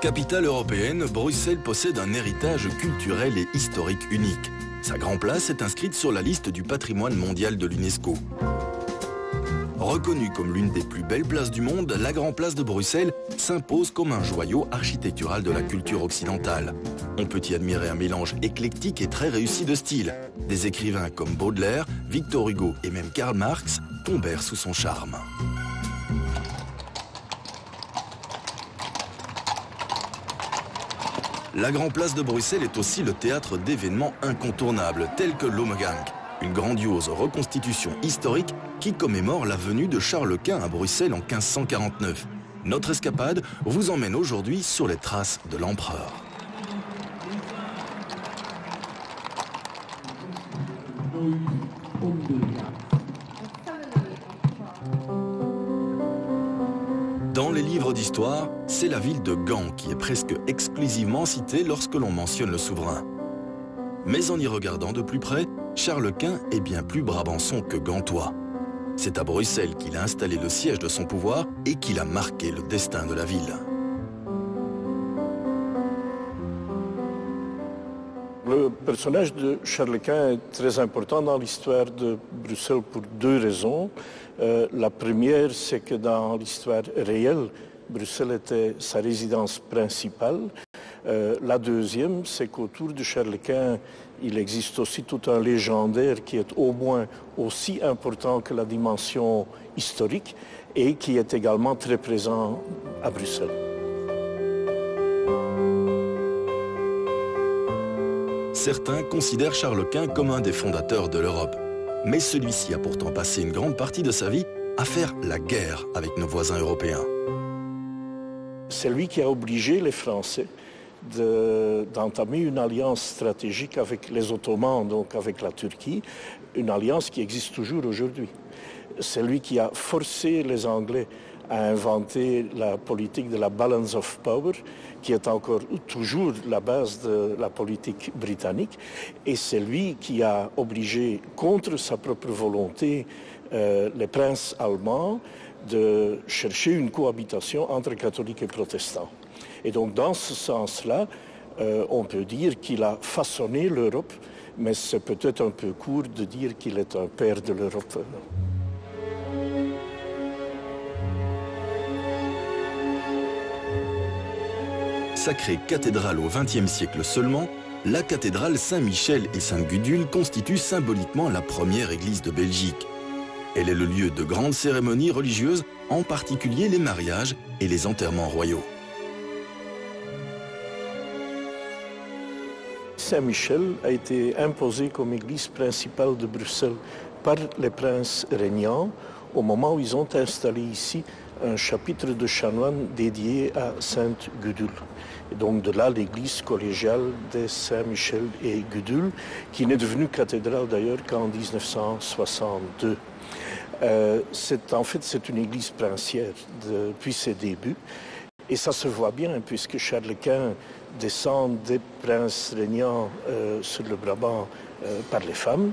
Capitale européenne, Bruxelles possède un héritage culturel et historique unique. Sa Grand Place est inscrite sur la liste du patrimoine mondial de l'UNESCO. Reconnue comme l'une des plus belles places du monde, la Grand Place de Bruxelles s'impose comme un joyau architectural de la culture occidentale. On peut y admirer un mélange éclectique et très réussi de styles. Des écrivains comme Baudelaire, Victor Hugo et même Karl Marx tombèrent sous son charme. La Grand Place de Bruxelles est aussi le théâtre d'événements incontournables tels que l'Ommegang, une grandiose reconstitution historique qui commémore la venue de Charles Quint à Bruxelles en 1549. Notre escapade vous emmène aujourd'hui sur les traces de l'empereur. Dans les livres d'histoire, c'est la ville de Gand qui est presque exclusivement citée lorsque l'on mentionne le souverain. Mais en y regardant de plus près, Charles Quint est bien plus brabançon que gantois. C'est à Bruxelles qu'il a installé le siège de son pouvoir et qu'il a marqué le destin de la ville. Le personnage de Charles Quint est très important dans l'histoire de Bruxelles pour deux raisons. La première, c'est que dans l'histoire réelle, Bruxelles était sa résidence principale. La deuxième, c'est qu'autour de Charles Quint, il existe aussi tout un légendaire qui est au moins aussi important que la dimension historique et qui est également très présent à Bruxelles. Certains considèrent Charles Quint comme un des fondateurs de l'Europe. Mais celui-ci a pourtant passé une grande partie de sa vie à faire la guerre avec nos voisins européens. C'est lui qui a obligé les Français d'entamer une alliance stratégique avec les Ottomans, donc avec la Turquie, une alliance qui existe toujours aujourd'hui. C'est lui qui a forcé les Anglais à inventer la politique de la balance of power, qui est encore toujours la base de la politique britannique. Et c'est lui qui a obligé, contre sa propre volonté, les princes allemands de chercher une cohabitation entre catholiques et protestants. Et donc dans ce sens-là, on peut dire qu'il a façonné l'Europe, mais c'est peut-être un peu court de dire qu'il est un père de l'Europe. Sacrée cathédrale au XXe siècle seulement, la cathédrale Saint-Michel et Sainte-Gudule constitue symboliquement la première église de Belgique. Elle est le lieu de grandes cérémonies religieuses, en particulier les mariages et les enterrements royaux. Saint-Michel a été imposé comme église principale de Bruxelles par les princes régnants au moment où ils ont installé ici un chapitre de chanoines dédié à Sainte Gudule. Et donc de là l'église collégiale de Saint-Michel et Gudule, qui n'est devenue cathédrale d'ailleurs qu'en 1962. En fait, c'est une église princière depuis ses débuts. Et ça se voit bien, puisque Charles Quint descend des princes régnants sur le Brabant par les femmes.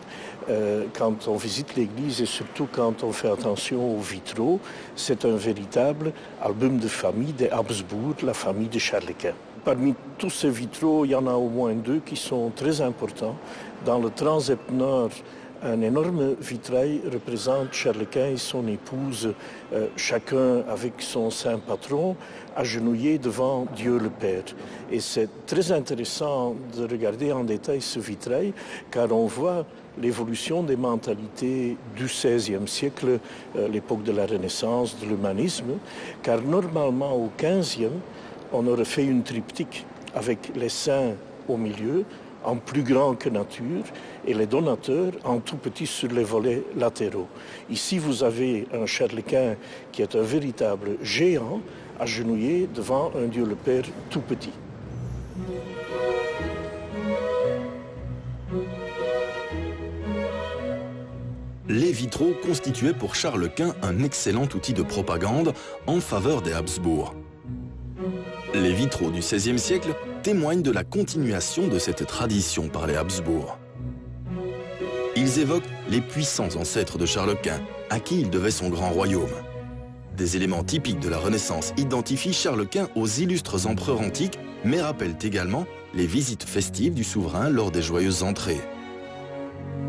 Quand on visite l'église et surtout quand on fait attention aux vitraux, c'est un véritable album de famille des Habsbourg, la famille de Charles Quint. Parmi tous ces vitraux, il y en a au moins deux qui sont très importants. Dans le transept nord, un énorme vitrail représente Charles Quint et son épouse, chacun avec son saint patron, agenouillés devant Dieu le Père. Et c'est très intéressant de regarder en détail ce vitrail, car on voit l'évolution des mentalités du XVIe siècle, l'époque de la Renaissance, de l'humanisme, car normalement au XVe, on aurait fait une triptyque avec les saints au milieu, en plus grand que nature, et les donateurs en tout petit sur les volets latéraux. Ici, vous avez un Charles Quint qui est un véritable géant, agenouillé devant un Dieu le Père tout petit. les vitraux constituaient pour Charles Quint un excellent outil de propagande en faveur des Habsbourg. Les vitraux du XVIe siècle témoignent de la continuation de cette tradition par les Habsbourg. Ils évoquent les puissants ancêtres de Charles Quint, à qui il devait son grand royaume. Des éléments typiques de la Renaissance identifient Charles Quint aux illustres empereurs antiques, mais rappellent également les visites festives du souverain lors des joyeuses entrées.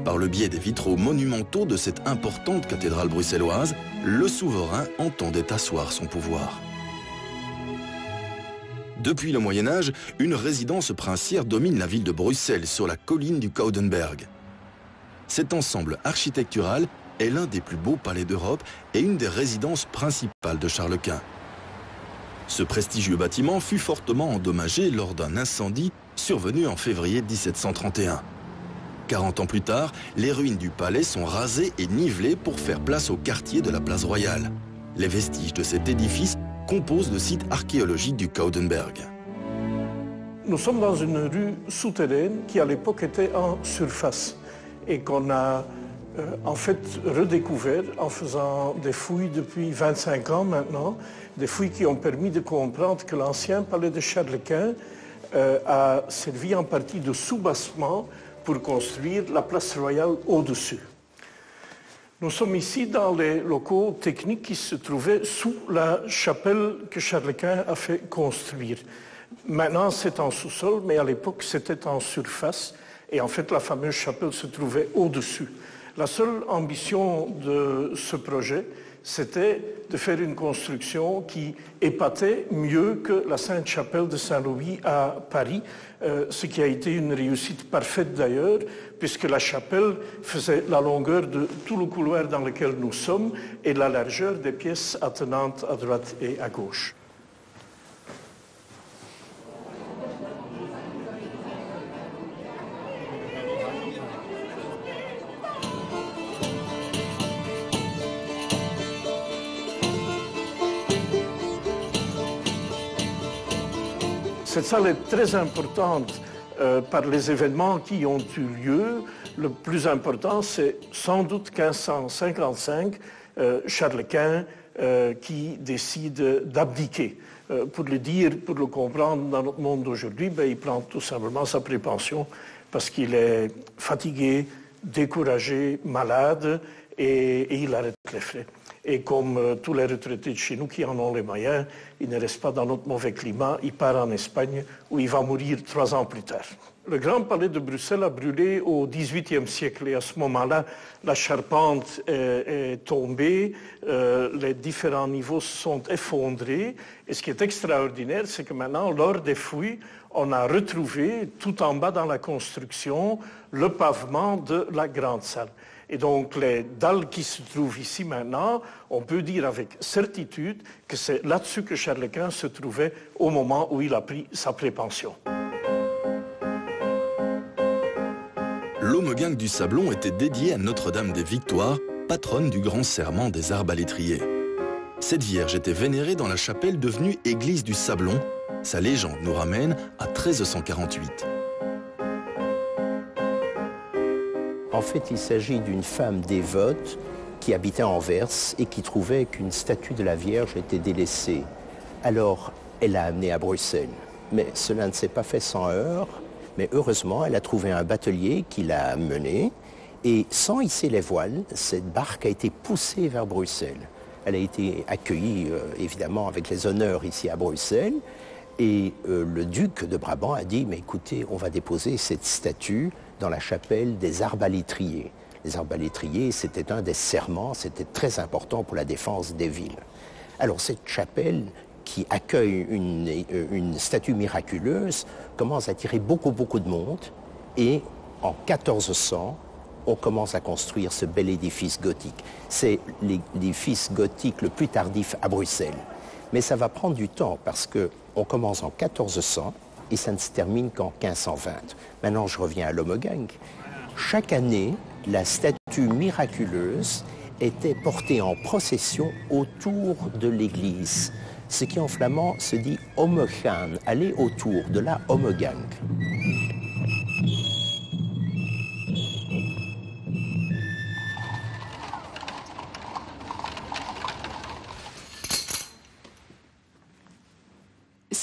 Par le biais des vitraux monumentaux de cette importante cathédrale bruxelloise, le souverain entendait asseoir son pouvoir. Depuis le Moyen-Âge, une résidence princière domine la ville de Bruxelles sur la colline du Coudenberg. Cet ensemble architectural est l'un des plus beaux palais d'Europe et une des résidences principales de Charles Quint. Ce prestigieux bâtiment fut fortement endommagé lors d'un incendie survenu en février 1731. 40 ans plus tard, les ruines du palais sont rasées et nivelées pour faire place au quartier de la place Royale. Les vestiges de cet édifice composent le site archéologique du Coudenberg. Nous sommes dans une rue souterraine qui à l'époque était en surface et qu'on a en fait redécouvert en faisant des fouilles depuis 25 ans maintenant, des fouilles qui ont permis de comprendre que l'ancien palais de Charles Quint a servi en partie de soubassement pour construire la place royale au-dessus. Nous sommes ici dans les locaux techniques qui se trouvaient sous la chapelle que Charles Quint a fait construire. Maintenant, c'est en sous-sol, mais à l'époque, c'était en surface. Et en fait, la fameuse chapelle se trouvait au-dessus. La seule ambition de ce projet, c'était de faire une construction qui épatait mieux que la Sainte-Chapelle de Saint-Louis à Paris, ce qui a été une réussite parfaite d'ailleurs, puisque la chapelle faisait la longueur de tout le couloir dans lequel nous sommes et la largeur des pièces attenantes à droite et à gauche. Cette salle est très importante par les événements qui ont eu lieu. Le plus important, c'est sans doute 1555, Charles Quint qui décide d'abdiquer. Pour le dire, pour le comprendre dans notre monde d'aujourd'hui, il prend tout simplement sa prépension parce qu'il est fatigué, découragé, malade et il arrête les frais. Et comme tous les retraités de chez nous qui en ont les moyens, il ne reste pas dans notre mauvais climat, il part en Espagne où il va mourir 3 ans plus tard. Le Grand Palais de Bruxelles a brûlé au XVIIIe siècle et à ce moment-là, la charpente est tombée, les différents niveaux se sont effondrés. Et ce qui est extraordinaire, c'est que maintenant, lors des fouilles, on a retrouvé tout en bas dans la construction le pavement de la grande salle. Et donc les dalles qui se trouvent ici maintenant, on peut dire avec certitude que c'est là-dessus que Charles Quint se trouvait au moment où il a pris sa prépension. L'Aumegang du Sablon était dédié à Notre-Dame des Victoires, patronne du grand serment des arbalétriers. Cette vierge était vénérée dans la chapelle devenue église du Sablon. Sa légende nous ramène à 1348. En fait, il s'agit d'une femme dévote qui habitait à Anvers et qui trouvait qu'une statue de la Vierge était délaissée. Alors, elle l'a amenée à Bruxelles. Mais cela ne s'est pas fait sans heurts. Mais heureusement, elle a trouvé un batelier qui l'a amenée. Et sans hisser les voiles, cette barque a été poussée vers Bruxelles. Elle a été accueillie, évidemment, avec les honneurs ici à Bruxelles. Et le duc de Brabant a dit, mais écoutez, on va déposer cette statue dans la chapelle des arbalétriers. Les arbalétriers, c'était un des serments, c'était très important pour la défense des villes. Alors cette chapelle qui accueille une statue miraculeuse commence à attirer beaucoup de monde et en 1400, on commence à construire ce bel édifice gothique. C'est l'édifice gothique le plus tardif à Bruxelles. Mais ça va prendre du temps parce qu'on commence en 1400 et ça ne se termine qu'en 1520. Maintenant, je reviens à l'Aumegang. Chaque année, la statue miraculeuse était portée en procession autour de l'église. Ce qui en flamand se dit « Ommegaan », aller autour de la Aumegang.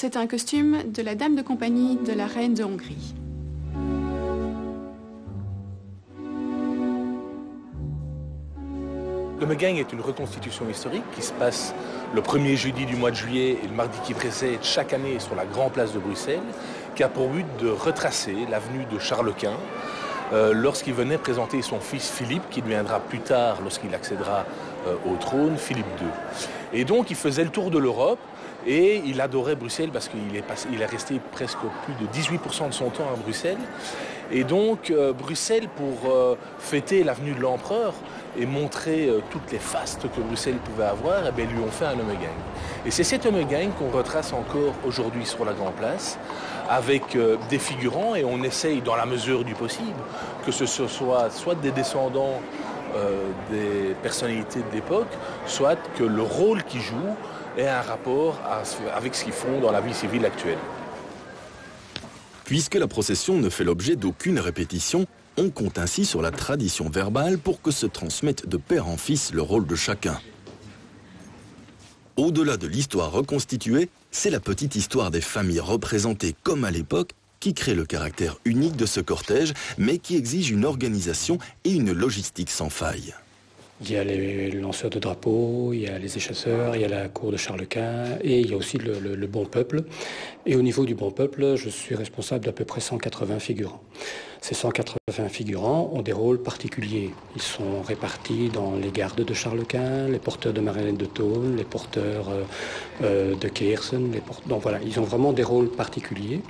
C'est un costume de la dame de compagnie de la reine de Hongrie. Le Megang est une reconstitution historique qui se passe le premier jeudi du mois de juillet et le mardi qui précède chaque année sur la grande place de Bruxelles, qui a pour but de retracer l'avenue de Charles Quint lorsqu'il venait présenter son fils Philippe, qui deviendra plus tard, lorsqu'il accédera au trône, Philippe II. Et donc il faisait le tour de l'Europe et il adorait Bruxelles parce qu'il est resté presque plus de 18% de son temps à Bruxelles. Et donc Bruxelles, pour fêter l'avenue de l'empereur et montrer toutes les fastes que Bruxelles pouvait avoir, eh bien, lui ont fait un Megang. Et c'est cet Megang qu'on retrace encore aujourd'hui sur la Grande Place, avec des figurants, et on essaye, dans la mesure du possible, que ce soit des descendants des personnalités de l'époque, soit que le rôle qu'ils jouent ait un rapport avec ce qu'ils font dans la vie civile actuelle. Puisque la procession ne fait l'objet d'aucune répétition, on compte ainsi sur la tradition verbale pour que se transmette de père en fils le rôle de chacun. Au-delà de l'histoire reconstituée, c'est la petite histoire des familles représentées comme à l'époque qui crée le caractère unique de ce cortège, mais qui exige une organisation et une logistique sans faille. Il y a les lanceurs de drapeaux, il y a les échasseurs, il y a la cour de Charles Quint et il y a aussi le bon peuple. Et au niveau du bon peuple, je suis responsable d'à peu près 180 figurants. Ces 180 figurants ont des rôles particuliers. Ils sont répartis dans les gardes de Charles Quint, les porteurs de marionnettes de tôle, les porteurs de Keersen. Donc voilà, ils ont vraiment des rôles particuliers.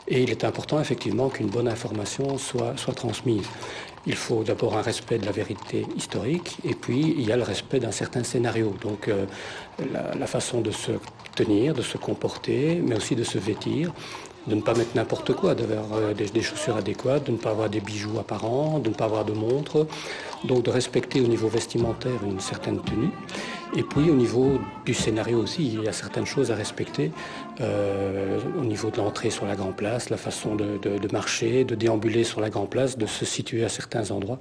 Et il est important effectivement qu'une bonne information soit transmise. Il faut d'abord un respect de la vérité historique et puis il y a le respect d'un certain scénario. Donc la façon de se tenir, de se comporter, mais aussi de se vêtir, de ne pas mettre n'importe quoi, d'avoir des chaussures adéquates, de ne pas avoir des bijoux apparents, de ne pas avoir de montre. Donc de respecter au niveau vestimentaire une certaine tenue. Et puis au niveau du scénario aussi, il y a certaines choses à respecter au niveau de l'entrée sur la Grande Place, la façon de marcher, de déambuler sur la Grande Place, de se situer à certains endroits.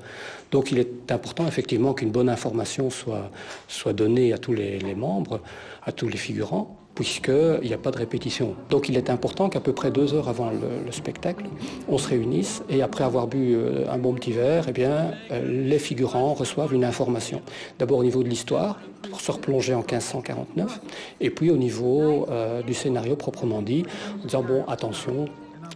Donc il est important effectivement qu'une bonne information soit donnée à tous les membres, à tous les figurants, puisqu'il n'y a pas de répétition. Donc il est important qu'à peu près 2 heures avant le spectacle, on se réunisse et après avoir bu un bon petit verre, eh bien, les figurants reçoivent une information. D'abord au niveau de l'histoire, pour se replonger en 1549, et puis au niveau du scénario proprement dit, en disant bon, attention,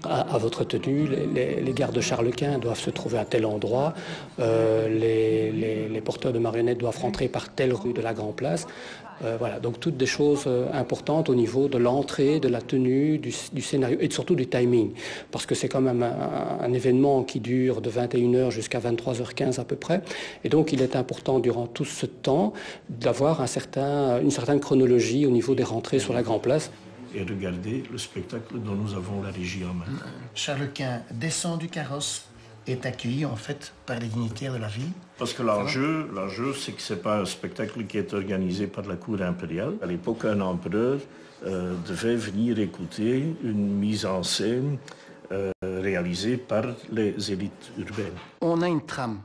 à votre tenue, les gardes de Charles Quint doivent se trouver à tel endroit, les porteurs de marionnettes doivent rentrer par telle rue de la Grande Place. Voilà, donc toutes des choses importantes au niveau de l'entrée, de la tenue, du scénario et surtout du timing. Parce que c'est quand même un événement qui dure de 21h jusqu'à 23h15 à peu près. Et donc il est important durant tout ce temps d'avoir une certaine chronologie au niveau des rentrées sur la Grande Place. Et regardez le spectacle dont nous avons la régie en main. Charles Quint descend du carrosse, est accueilli en fait par les dignitaires de la ville. Parce que l'enjeu, c'est que ce n'est pas un spectacle qui est organisé par la cour impériale. À l'époque, un empereur devait venir écouter une mise en scène réalisée par les élites urbaines. On a une trame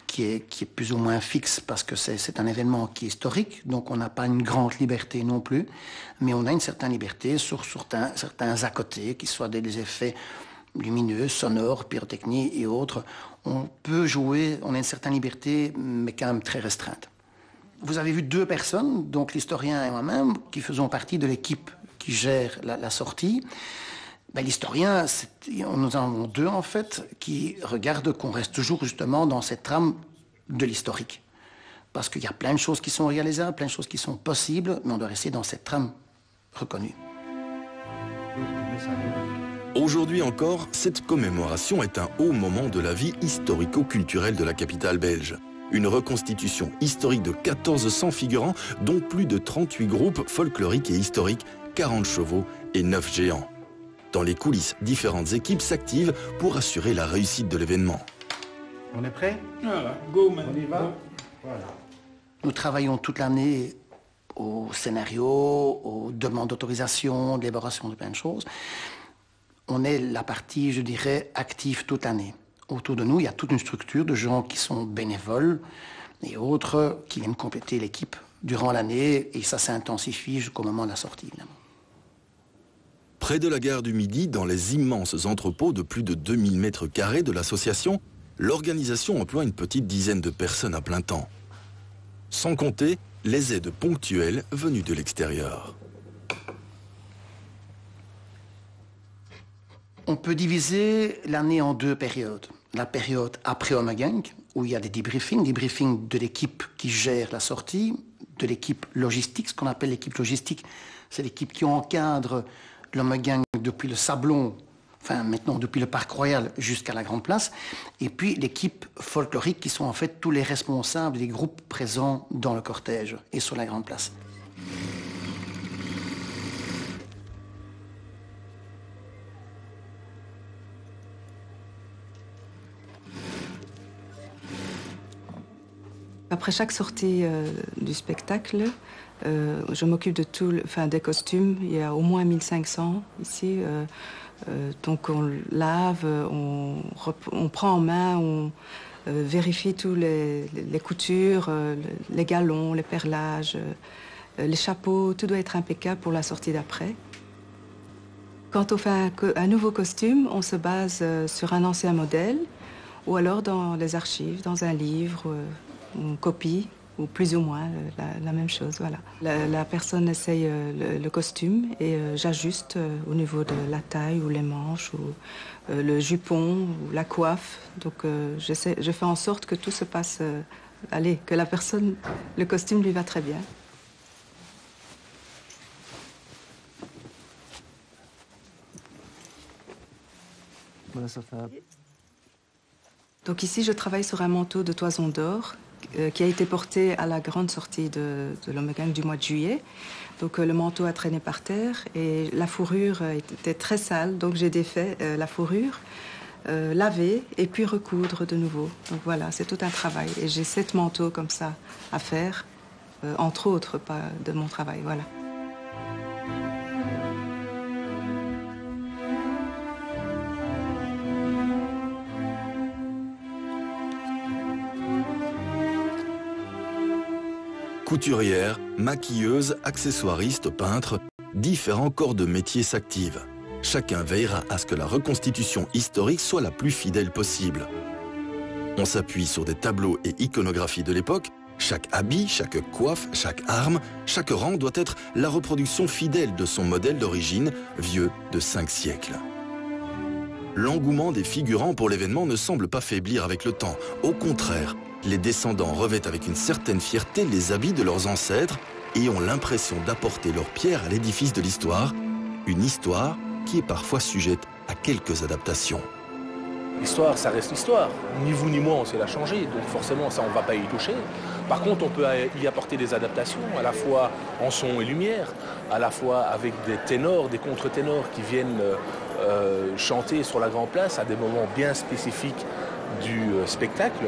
qui est plus ou moins fixe parce que c'est un événement qui est historique, donc on n'a pas une grande liberté non plus, mais on a une certaine liberté sur certains à côté, qui soient des effets lumineux, sonores, pyrotechnie et autres. On peut jouer, on a une certaine liberté, mais quand même très restreinte. Vous avez vu 2 personnes, donc l'historien et moi-même, qui faisons partie de l'équipe qui gère la sortie. Ben, l'historien, nous en avons 2 en fait, qui regardent qu'on reste toujours justement dans cette trame de l'historique. Parce qu'il y a plein de choses qui sont réalisables, plein de choses qui sont possibles, mais on doit rester dans cette trame reconnue. Aujourd'hui encore, cette commémoration est un haut moment de la vie historico-culturelle de la capitale belge. Une reconstitution historique de 1400 figurants, dont plus de 38 groupes folkloriques et historiques, 40 chevaux et 9 géants. Dans les coulisses, différentes équipes s'activent pour assurer la réussite de l'événement. On est prêt? Voilà, go man. On y va? Voilà. Nous travaillons toute l'année au scénario, aux demandes d'autorisation, de l'élaboration de plein de choses. On est la partie, je dirais, active toute l'année. Autour de nous, il y a toute une structure de gens qui sont bénévoles et autres qui viennent compléter l'équipe durant l'année et ça s'intensifie jusqu'au moment de la sortie, évidemment. Près de la gare du Midi, dans les immenses entrepôts de plus de 2000 mètres carrés de l'association, l'organisation emploie une petite dizaine de personnes à plein temps. Sans compter les aides ponctuelles venues de l'extérieur. On peut diviser l'année en deux périodes. La période après Ommegang, où il y a des debriefings de l'équipe qui gère la sortie, de l'équipe logistique. Ce qu'on appelle l'équipe logistique, c'est l'équipe qui encadre l'Ommegang depuis le Sablon, enfin maintenant depuis le Parc Royal jusqu'à la Grande Place. Et puis l'équipe folklorique, qui sont en fait tous les responsables des groupes présents dans le cortège et sur la Grande Place. Après chaque sortie du spectacle, je m'occupe de des costumes. Il y a au moins 1500 ici. Donc on lave, on prend en main, on vérifie tous les coutures, les galons, les perlages, les chapeaux. Tout doit être impeccable pour la sortie d'après. Quand on fait un nouveau costume, on se base sur un ancien modèle ou alors dans les archives, dans un livre. On copie, ou plus ou moins la même chose, voilà. La personne essaye le costume et j'ajuste au niveau de la taille ou les manches ou le jupon ou la coiffe. Donc je fais en sorte que tout se passe, que la personne, le costume lui va très bien. Voilà, ça fait... Donc ici, je travaille sur un manteau de toison d'or qui a été porté à la grande sortie de l'Ommegang du mois de juillet. Donc le manteau a traîné par terre et la fourrure était très sale, donc j'ai défait la fourrure, laver et puis recoudre de nouveau. Donc voilà, c'est tout un travail. Et j'ai 7 manteaux comme ça à faire, entre autres, pas de mon travail, voilà. Couturière, maquilleuse, accessoiriste, peintre, différents corps de métier s'activent. Chacun veillera à ce que la reconstitution historique soit la plus fidèle possible. On s'appuie sur des tableaux et iconographies de l'époque. Chaque habit, chaque coiffe, chaque arme, chaque rang doit être la reproduction fidèle de son modèle d'origine, vieux de 5 siècles. L'engouement des figurants pour l'événement ne semble pas faiblir avec le temps. Au contraire, les descendants revêtent avec une certaine fierté les habits de leurs ancêtres et ont l'impression d'apporter leur pierre à l'édifice de l'histoire, une histoire qui est parfois sujette à quelques adaptations. L'histoire, ça reste l'histoire. Ni vous ni moi, on sait la changer, donc forcément, ça, on ne va pas y toucher. Par contre, on peut y apporter des adaptations, à la fois en son et lumière, à la fois avec des ténors, des contre-ténors qui viennent chanter sur la Grande Place à des moments bien spécifiques du spectacle.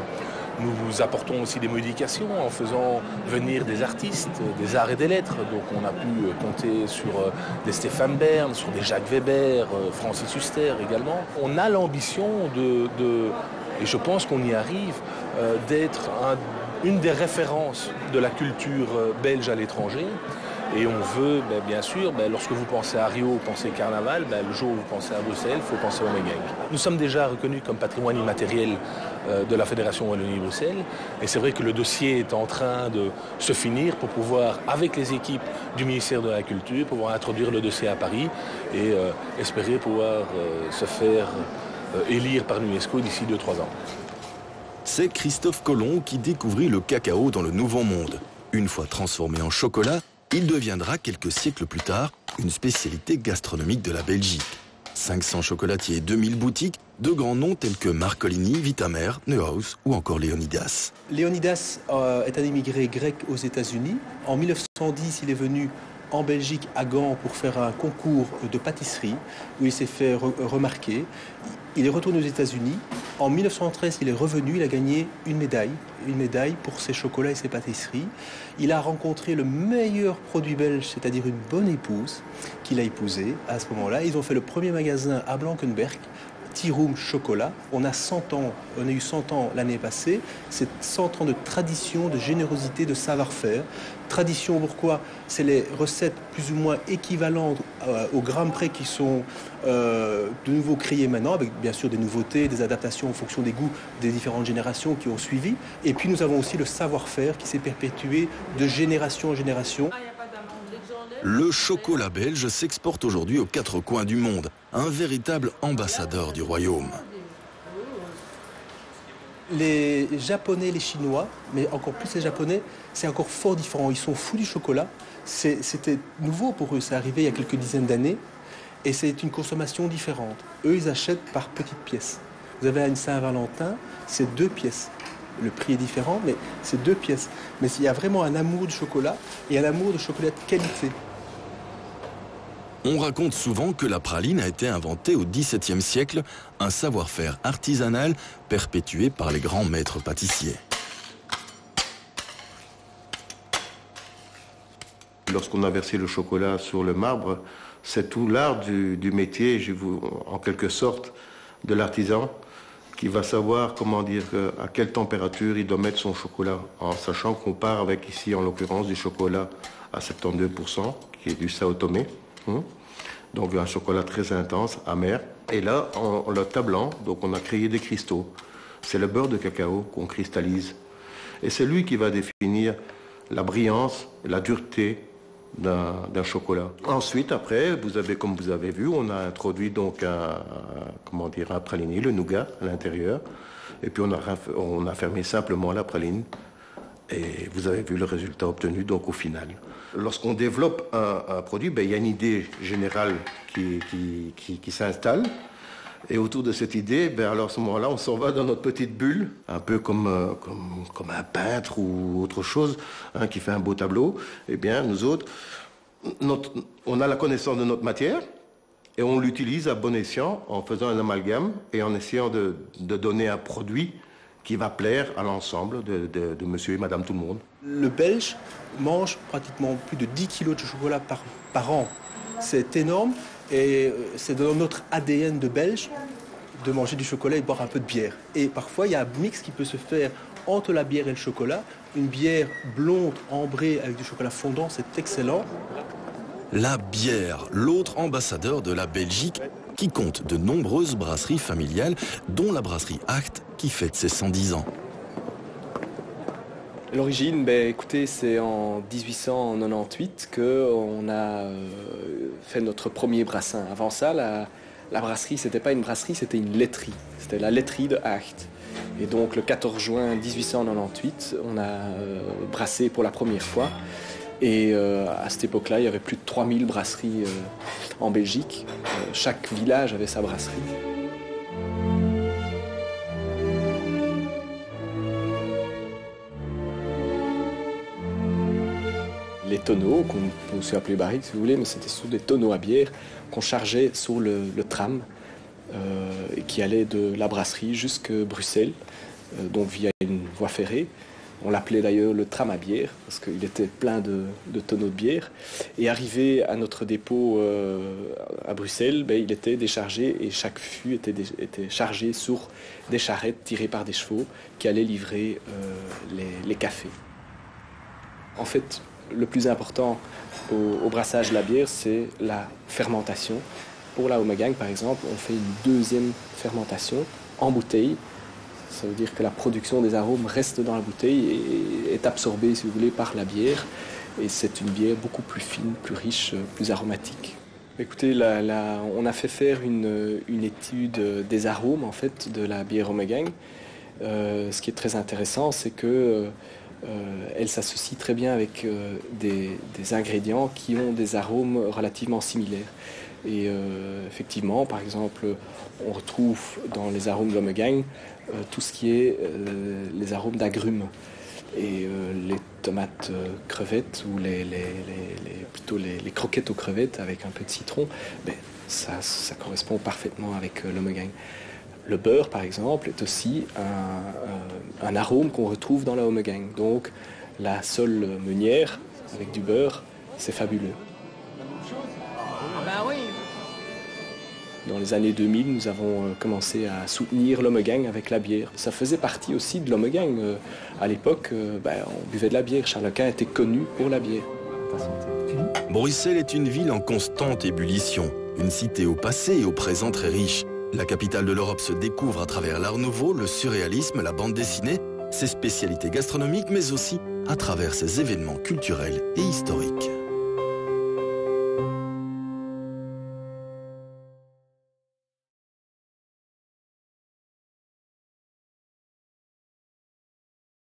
Nous apportons aussi des modifications en faisant venir des artistes, des arts et des lettres. Donc on a pu compter sur des Stéphane Bern, sur des Jacques Weber, Francis Huster également. On a l'ambition et je pense qu'on y arrive, d'être une des références de la culture belge à l'étranger. Et on veut, bien sûr, lorsque vous pensez à Rio, vous pensez carnaval, le jour où vous pensez à Bruxelles, il faut penser au Ommegang. Nous sommes déjà reconnus comme patrimoine immatériel de la Fédération Wallonie-Bruxelles. Et c'est vrai que le dossier est en train de se finir pour pouvoir, avec les équipes du ministère de la Culture, pouvoir introduire le dossier à Paris et espérer pouvoir se faire élire par l'UNESCO d'ici 2-3 ans. C'est Christophe Colomb qui découvrit le cacao dans le Nouveau Monde. Une fois transformé en chocolat, il deviendra quelques siècles plus tard une spécialité gastronomique de la Belgique. 500 chocolatiers et 2000 boutiques, de grands noms tels que Marcolini, Vitamer, Neuhaus ou encore Léonidas. Léonidas est un immigré grec aux États-Unis. En 1910, il est venu en Belgique, à Gand, pour faire un concours de pâtisserie où il s'est fait remarquer. Il est retourné aux États-Unis. En 1913, il est revenu, il a gagné une médaille pour ses chocolats et ses pâtisseries. Il a rencontré le meilleur produit belge, c'est-à-dire une bonne épouse qu'il a épousée à ce moment-là. Ils ont fait le premier magasin à Blankenberg, Tea Room Chocolat. On a eu 100 ans l'année passée. C'est 100 ans de tradition, de générosité, de savoir-faire. Tradition, pourquoi? C'est les recettes plus ou moins équivalentes au gramme près qui sont de nouveau créées maintenant, avec bien sûr des nouveautés, des adaptations en fonction des goûts des différentes générations qui ont suivi. Et puis nous avons aussi le savoir-faire qui s'est perpétué de génération en génération. Le chocolat belge s'exporte aujourd'hui aux 4 coins du monde, un véritable ambassadeur du royaume. Les Japonais, les Chinois, mais encore plus les Japonais, c'est encore fort différent. Ils sont fous du chocolat. C'était nouveau pour eux, c'est arrivé il y a quelques dizaines d'années. Et c'est une consommation différente. Eux, ils achètent par petites pièces. Vous avez à une Saint-Valentin, c'est 2 pièces. Le prix est différent, mais c'est 2 pièces. Mais il y a vraiment un amour du chocolat et un amour de chocolat de qualité. On raconte souvent que la praline a été inventée au XVIIe siècle, un savoir-faire artisanal perpétué par les grands maîtres pâtissiers. Lorsqu'on a versé le chocolat sur le marbre, c'est tout l'art du métier, en quelque sorte, de l'artisan, qui va savoir, à quelle température il doit mettre son chocolat, en sachant qu'on part avec ici, en l'occurrence, du chocolat à 72%, qui est du Sao Tomé. Donc un chocolat très intense, amer. Et là, on l'a tablant, donc on a créé des cristaux. C'est le beurre de cacao qu'on cristallise. Et c'est lui qui va définir la brillance, la dureté d'un chocolat. Ensuite, après, comme vous avez vu, on a introduit donc un praliné, le nougat à l'intérieur. Et puis on a fermé simplement la praline. Et vous avez vu le résultat obtenu donc au final. Lorsqu'on développe un produit, il y a une idée générale qui s'installe. Et autour de cette idée, alors à ce moment-là, on s'en va dans notre petite bulle, un peu comme un peintre ou autre chose qui fait un beau tableau. Eh bien, nous autres, on a la connaissance de notre matière et on l'utilise à bon escient en faisant un amalgame et en essayant de donner un produit qui va plaire à l'ensemble de monsieur et madame tout le monde. Le Belge mange pratiquement plus de 10 kilos de chocolat par an. C'est énorme et c'est dans notre ADN de Belge de manger du chocolat et de boire un peu de bière. Et parfois, il y a un mix qui peut se faire entre la bière et le chocolat. Une bière blonde, ambrée avec du chocolat fondant, c'est excellent. La bière, l'autre ambassadeur de la Belgique, qui compte de nombreuses brasseries familiales, dont la brasserie Acht, qui fête ses 110 ans. L'origine, écoutez, c'est en 1898 qu'on a fait notre premier brassin. Avant ça, la brasserie, c'était pas une brasserie, c'était une laiterie. C'était la laiterie de Acht. Et donc le 14 juin 1898, on a brassé pour la première fois. Et à cette époque-là, il y avait plus de 3000 brasseries en Belgique. Chaque village avait sa brasserie. Les tonneaux, qu'on peut aussi appeler barriques si vous voulez, mais c'était surtout des tonneaux à bière qu'on chargeait sur le tram et qui allait de la brasserie jusqu'à Bruxelles, donc via une voie ferrée. On l'appelait d'ailleurs le tram à bière, parce qu'il était plein de tonneaux de bière. Et arrivé à notre dépôt à Bruxelles, il était déchargé et chaque fût était chargé sur des charrettes tirées par des chevaux qui allaient livrer les cafés. En fait, le plus important au brassage de la bière, c'est la fermentation. Pour la Ommegang, par exemple, on fait une deuxième fermentation en bouteille. Ça veut dire que la production des arômes reste dans la bouteille et est absorbée, si vous voulez, par la bière. Et c'est une bière beaucoup plus fine, plus riche, plus aromatique. Écoutez, on a fait faire une étude des arômes, en fait, de la bière Ommegang. Ce qui est très intéressant, c'est que elle s'associe très bien avec des ingrédients qui ont des arômes relativement similaires. Et effectivement, par exemple, on retrouve dans les arômes de l'Ommegang tout ce qui est les arômes d'agrumes. Et les tomates crevettes ou plutôt les croquettes aux crevettes avec un peu de citron, ça correspond parfaitement avec l'Ommegang. Le beurre, par exemple, est aussi un arôme qu'on retrouve dans la Ommegang. Donc, la sole meunière avec du beurre, c'est fabuleux. Dans les années 2000, nous avons commencé à soutenir l'Ommegang avec la bière. Ça faisait partie aussi de l'Ommegang. À l'époque, on buvait de la bière. Charles-Quint était connu pour la bière. Bruxelles est une ville en constante ébullition. Une cité au passé et au présent très riche. La capitale de l'Europe se découvre à travers l'art nouveau, le surréalisme, la bande dessinée, ses spécialités gastronomiques, mais aussi à travers ses événements culturels et historiques.